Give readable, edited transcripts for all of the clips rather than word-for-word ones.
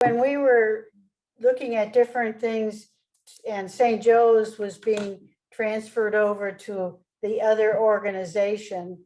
when we were looking at different things and St. Joe's was being transferred over to the other organization,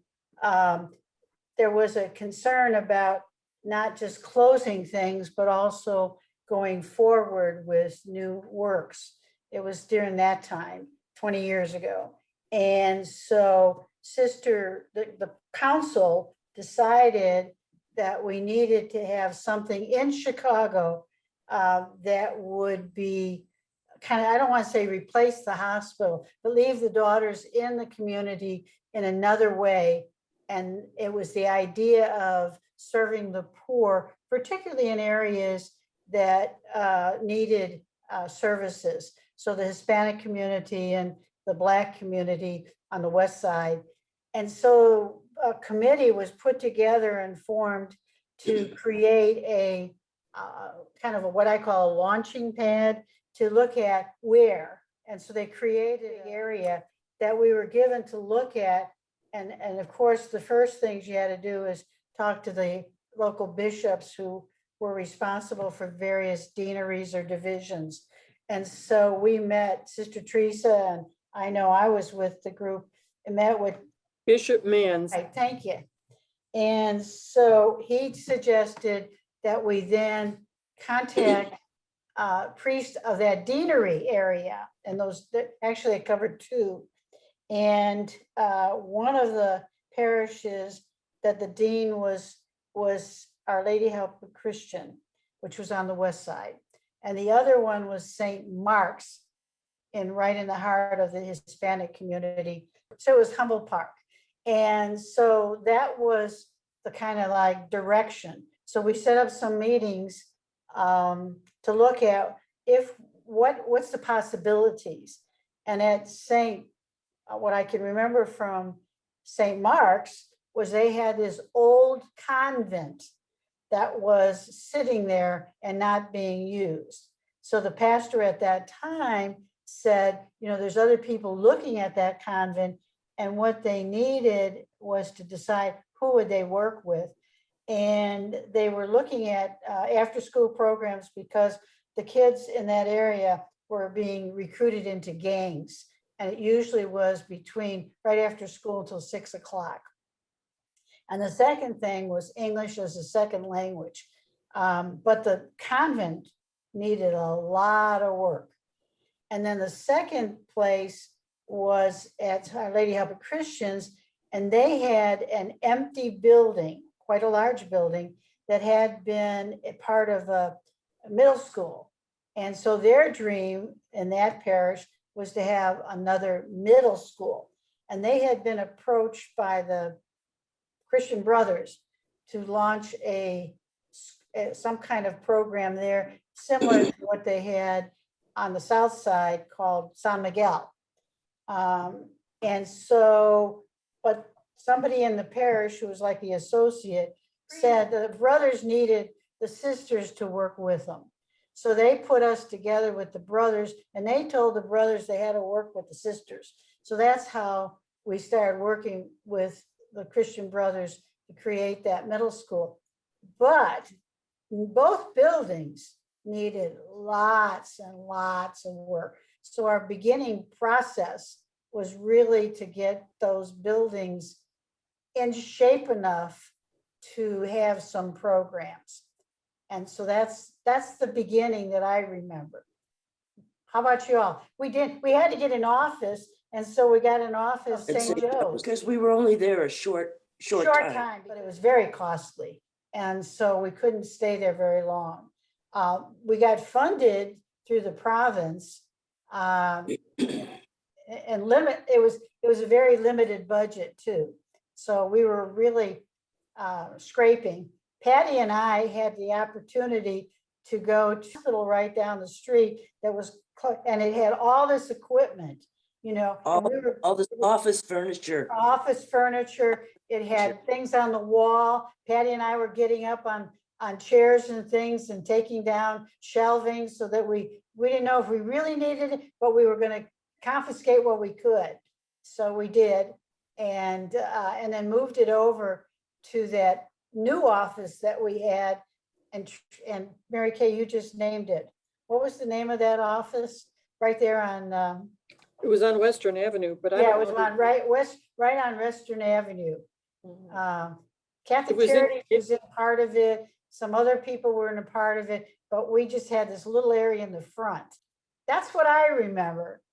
there was a concern about not just closing things, but also going forward with new works. It was during that time, 20 years ago. And so the council decided that we needed to have something in Chicago that would be kind of, I don't want to say replace the hospital, but leave the daughters in the community in another way. And it was the idea of serving the poor, particularly in areas that needed services. So the Hispanic community and the Black community on the west side. And so a committee was put together and formed to create a kind of what I call a launching pad to look at where. And so they created an area that we were given to look at. And of course, the first things you had to do is talk to the local bishops who were responsible for various deaneries or divisions. And so we met Sister Teresa, and I know I was with the group and met with Bishop Manns. Right, thank you. And so he suggested that we then contact priests of that deanery area, and those actually it covered two. And one of the parishes that the dean was Our Lady Help the Christian, which was on the west side. And the other one was St. Mark's, right in the heart of the Hispanic community. So it was Humboldt Park. And so that was the kind of like direction. So we set up some meetings to look at what's the possibilities. And at what I can remember from St. Mark's was they had this old convent that was sitting there and not being used. So the pastor at that time said, there's other people looking at that convent, and what they needed was to decide who would they work with. And they were looking at after school programs because the kids in that area were being recruited into gangs. And it usually was between right after school until 6 o'clock. And the second thing was English as a second language. But the convent needed a lot of work. And then the second place was at Our Lady Help the Christians, and they had an empty building, quite a large building, that had been a part of a middle school. And so their dream in that parish was to have another middle school. And they had been approached by the Christian Brothers to launch some kind of program there, similar to what they had on the south side called San Miguel. And so, but somebody in the parish who was like the associate said the brothers needed the sisters to work with them. So they put us together with the brothers, and they told the brothers they had to work with the sisters. So that's how we started working with the Christian Brothers to create that middle school. But both buildings needed lots and lots of work. So our beginning process was really to get those buildings in shape enough to have some programs. And so that's the beginning that I remember. How about you all? We had to get an office, and so we got an office at St. Joe's. Because we were only there a short time, but it was very costly. And so we couldn't stay there very long. We got funded through the province, and it was a very limited budget too. So we were really scraping. Patty and I had the opportunity to go to a hospital right down the street and it had all this equipment, all this office furniture. It had things on the wall. Patty and I were getting up on chairs and things and taking down shelving so that we didn't know if we really needed it, but we were going to confiscate what we could. So we did, and then moved it over to that new office that we had. and Mary Kay, you just named it. What was the name of that office? Right there on, It was on Western Avenue, but I yeah, it don't was know. on right on Western Avenue. Mhm. Catholic It was in- Charities was in part of it. Some other people were in a part of it, but we just had this little area in the front. That's what I remember.